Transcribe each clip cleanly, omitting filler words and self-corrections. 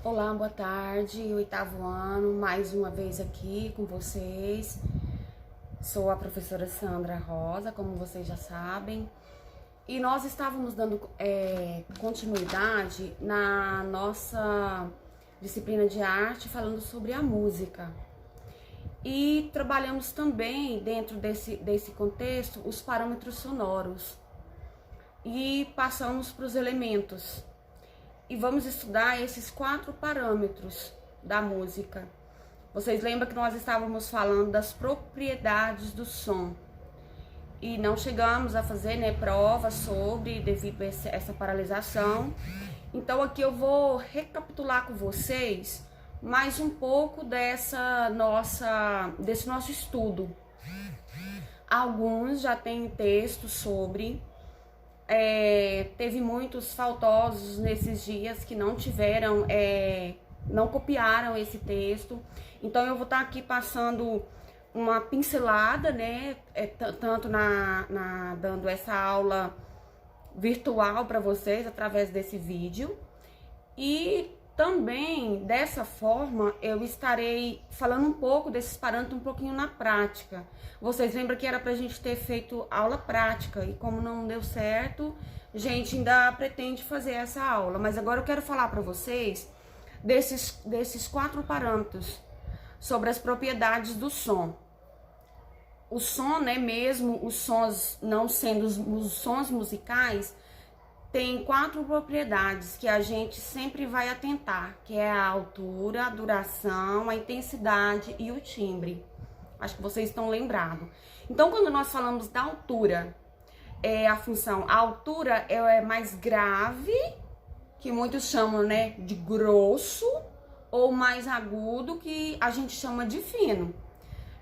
Olá, boa tarde, oitavo ano, mais uma vez aqui com vocês. Sou a professora Sandra Rosa, como vocês já sabem, e nós estávamos dando continuidade na nossa disciplina de arte, falando sobre a música. E trabalhamos também, dentro desse contexto, os parâmetros sonoros. E passamos para os elementos. E vamos estudar esses 4 parâmetros da música. Vocês lembram que nós estávamos falando das propriedades do som e não chegamos a fazer provas sobre, devido a essa paralisação. Então aqui eu vou recapitular com vocês mais um pouco desse nosso estudo. Alguns já têm texto sobre... teve muitos faltosos nesses dias que não tiveram, não copiaram esse texto. Então eu vou estar aqui passando uma pincelada, tanto dando essa aula virtual para vocês através desse vídeo. E também, dessa forma, eu estarei falando um pouco desses parâmetros um pouquinho na prática. Vocês lembram que era pra gente ter feito aula prática, e como não deu certo, a gente ainda pretende fazer essa aula. Mas agora eu quero falar para vocês desses 4 parâmetros sobre as propriedades do som. O som, mesmo os sons não sendo os sons musicais, tem 4 propriedades que a gente sempre vai atentar, que é a altura, a duração, a intensidade e o timbre. Acho que vocês estão lembrados. Então, quando nós falamos da altura, a altura é mais grave, que muitos chamam, de grosso, ou mais agudo, que a gente chama de fino.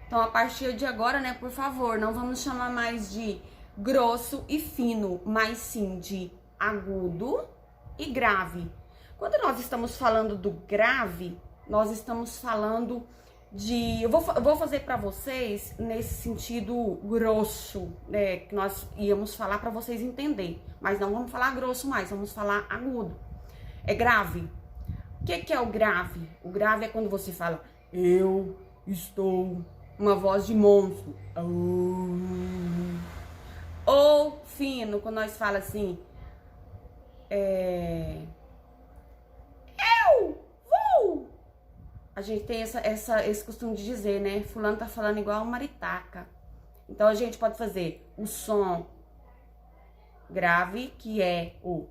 Então, a partir de agora, por favor, não vamos chamar mais de grosso e fino, mas sim de agudo e grave. Quando nós estamos falando do grave, nós estamos falando de... Eu vou fazer para vocês nesse sentido grosso, que nós íamos falar para vocês entenderem. Mas não vamos falar grosso mais, vamos falar agudo. É grave. O que é o grave? O grave é quando você fala, eu estou... Uma voz de monstro. Ou fino, quando nós falamos assim... Eu vou. A gente tem esse costume de dizer, fulano tá falando igual uma maritaca. Então a gente pode fazer o som grave, que é o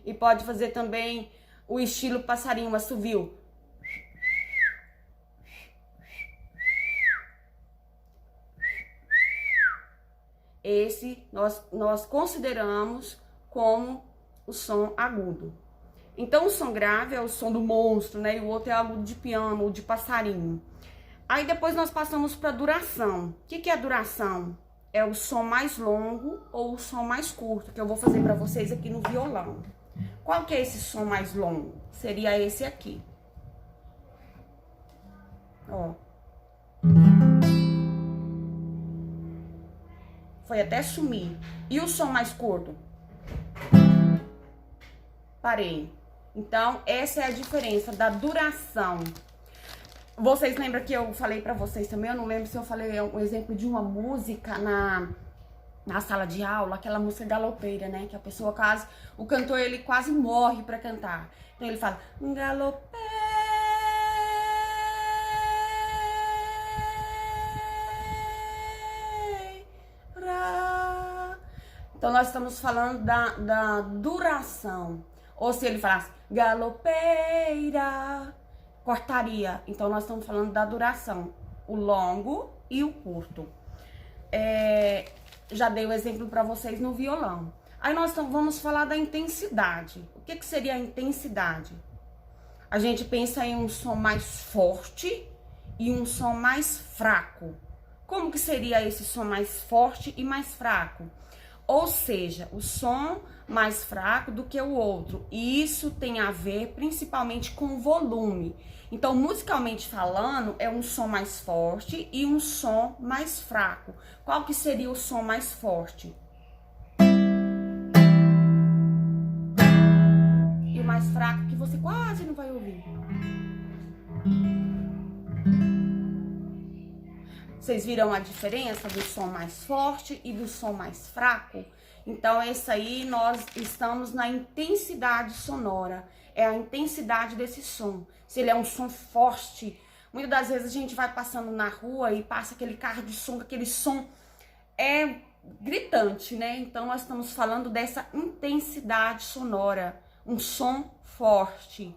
e pode fazer também o estilo passarinho, um assovio. Esse nós consideramos como o som agudo. Então, o som grave é o som do monstro, e o outro é agudo de piano ou de passarinho. Aí, depois nós passamos para a duração. O que é a duração? É o som mais longo ou o som mais curto, que eu vou fazer para vocês aqui no violão. Qual que é esse som mais longo? Seria esse aqui. Ó. Foi até sumir. E o som mais curto? Parei. Então, essa é a diferença da duração. Vocês lembram que eu falei pra vocês também? Eu não lembro se eu falei um exemplo de uma música na sala de aula, aquela música galopeira, que a pessoa quase... O cantor, ele quase morre pra cantar. Então, ele fala... Galopeira. Então, nós estamos falando da duração. Ou se ele falasse galopeira, cortaria. Então, nós estamos falando da duração. O longo e o curto. Já dei o exemplo para vocês no violão. Aí, nós vamos falar da intensidade. O que seria a intensidade? A gente pensa em um som mais forte e um som mais fraco. Como que seria esse som mais forte e mais fraco? Ou seja, o som mais fraco do que o outro. E isso tem a ver principalmente com o volume. Então, musicalmente falando, é um som mais forte e um som mais fraco. Qual que seria o som mais forte? E o mais fraco que você quase não vai ouvir. Vocês viram a diferença do som mais forte e do som mais fraco? Então, esse aí nós estamos na intensidade sonora. É a intensidade desse som. Se ele é um som forte, muitas das vezes a gente vai passando na rua e passa aquele carro de som, aquele som é gritante, né? Então, nós estamos falando dessa intensidade sonora, um som forte.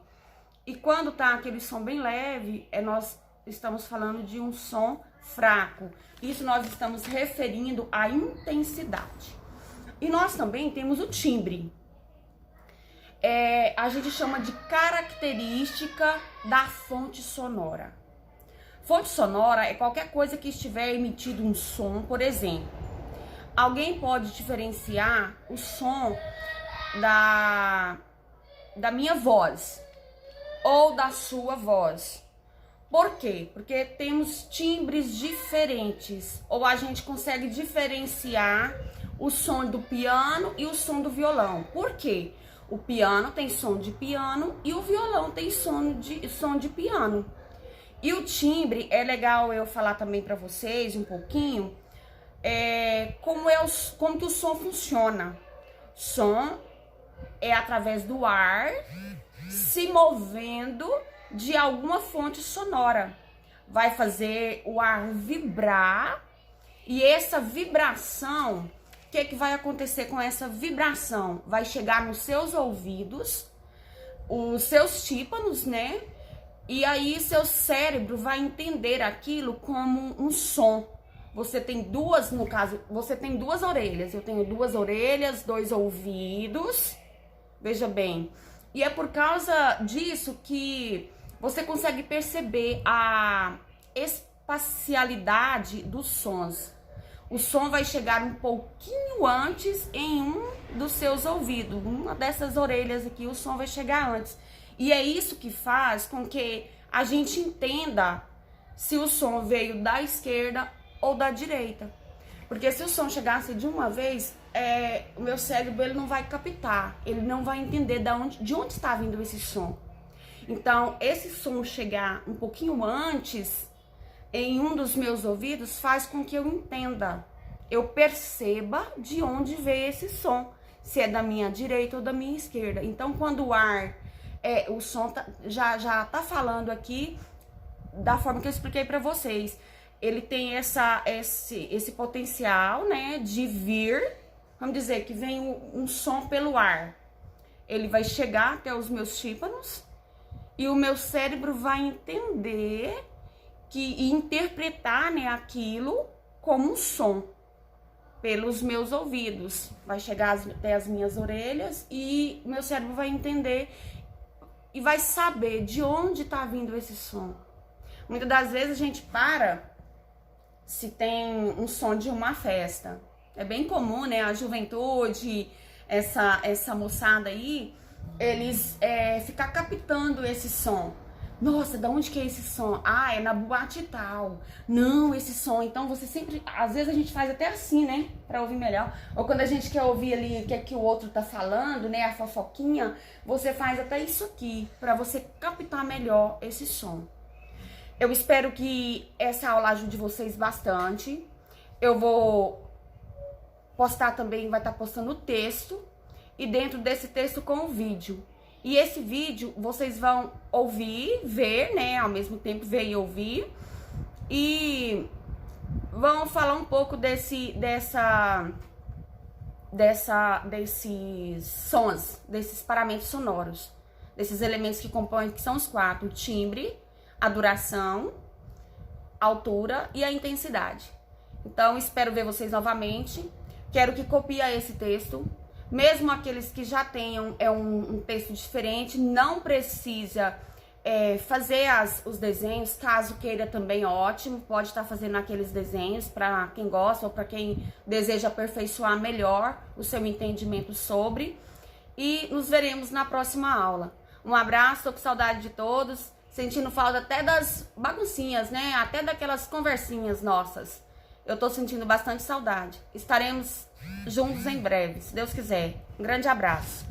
E quando tá aquele som bem leve, nós estamos falando de um som fraco. Isso nós estamos referindo à intensidade. E nós também temos o timbre. A gente chama de característica da fonte sonora. Fonte sonora é qualquer coisa que estiver emitindo um som, por exemplo. Alguém pode diferenciar o som da minha voz ou da sua voz. Por quê? Porque temos timbres diferentes, ou a gente consegue diferenciar o som do piano e o som do violão. Por quê? O piano tem som de piano e o violão tem som de piano. E o timbre, é legal eu falar também para vocês um pouquinho como que o som funciona. Som é através do ar se movendo de alguma fonte sonora. Vai fazer o ar vibrar e essa vibração, o que vai acontecer com essa vibração? Vai chegar nos seus ouvidos, os seus tímpanos, né? E aí seu cérebro vai entender aquilo como um som. Você tem duas, no caso, você tem duas orelhas. Eu tenho duas orelhas, dois ouvidos. Veja bem. E é por causa disso que você consegue perceber a espacialidade dos sons. O som vai chegar um pouquinho antes em um dos seus ouvidos. Uma dessas orelhas aqui, o som vai chegar antes. E é isso que faz com que a gente entenda se o som veio da esquerda ou da direita. Porque se o som chegasse de uma vez, o meu cérebro ele não vai captar, ele não vai entender de onde está vindo esse som. Então, esse som chegar um pouquinho antes em um dos meus ouvidos faz com que eu entenda, eu perceba de onde veio esse som, se é da minha direita ou da minha esquerda. Então, quando o som já tá falando aqui da forma que eu expliquei para vocês. Ele tem esse potencial, né, de vir, vamos dizer que vem um som pelo ar. Ele vai chegar até os meus tímpanos e o meu cérebro vai entender e interpretar, né, aquilo como um som pelos meus ouvidos. Vai chegar até as minhas orelhas e meu cérebro vai entender e vai saber de onde está vindo esse som. Muitas das vezes a gente se tem um som de uma festa. É bem comum, né? A juventude, essa moçada aí, eles ficam captando esse som. Nossa, da onde que é esse som? Ah, é na boate tal. Não, esse som. Então você sempre, às vezes a gente faz até assim, né? Pra ouvir melhor. Ou quando a gente quer ouvir ali o que é que o outro tá falando, né? A fofoquinha, você faz até isso aqui, pra você captar melhor esse som. Eu espero que essa aula ajude vocês bastante. Eu vou postar também, vai estar postando o texto. E dentro desse texto com o vídeo. E esse vídeo vocês vão ouvir, ver, né? Ao mesmo tempo, ver e ouvir. E vão falar um pouco desses sons, desses parâmetros sonoros. Desses elementos que compõem, que são os 4. O timbre, a duração, a altura e a intensidade. Então, espero ver vocês novamente. Quero que copie esse texto. Mesmo aqueles que já tenham um texto diferente, não precisa fazer os desenhos. Caso queira também, ótimo. Pode estar fazendo aqueles desenhos para quem gosta ou para quem deseja aperfeiçoar melhor o seu entendimento sobre. E nos veremos na próxima aula. Um abraço, tô com saudade de todos. Sentindo falta até das baguncinhas, né? Até daquelas conversinhas nossas. Eu tô sentindo bastante saudade. Estaremos juntos em breve, se Deus quiser. Um grande abraço.